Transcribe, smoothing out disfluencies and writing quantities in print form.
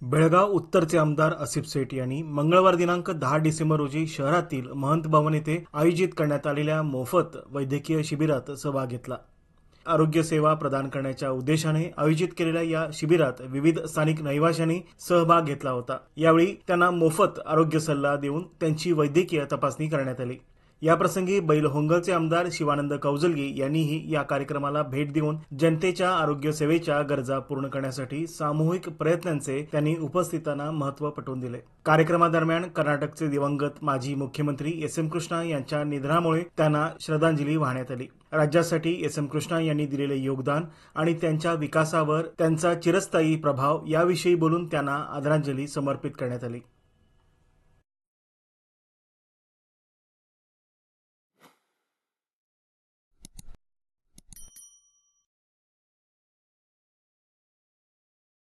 बेळगाव उत्तरचे आमदार आसिफ सेठ यांनी मंगळवार दिनांक 10 डिसेंबर रोजी शहरातील महंत भवन येथे आयोजित करण्यात आलेल्या मोफत वैद्यकीय शिबिरात सहभाग घेतला. आरोग्य सेवा प्रदान करण्याच्या उद्देशाने आयोजित केलेल्या या शिबिरात विविध स्थानिक रहिवाशांनी सहभाग घेतला होता. यावेळी त्यांना मोफत आरोग्य सल्ला देऊन त्यांची वैद्यकीय तपासणी करण्यात आली. याप्रसंगी बैलहोंगलचे आमदार शिवानंद कौजलगी यांनीही या कार्यक्रमाला भेट देऊन जनतेच्या आरोग्य सेवेच्या गरजा पूर्ण करण्यासाठी सामूहिक प्रयत्नांचे त्यांनी उपस्थितांना महत्त्व पटवून दिले. कार्यक्रमादरम्यान कर्नाटकचे दिवंगत माजी मुख्यमंत्री एस एम कृष्णा यांच्या निधनामुळे त्यांना श्रद्धांजली वाहण्यात आली. राज्यासाठी एस एम कृष्णा यांनी दिलेले योगदान आणि त्यांच्या विकासावर त्यांचा चिरस्थायी प्रभाव याविषयी बोलून त्यांना आदरांजली समर्पित करण्यात आली.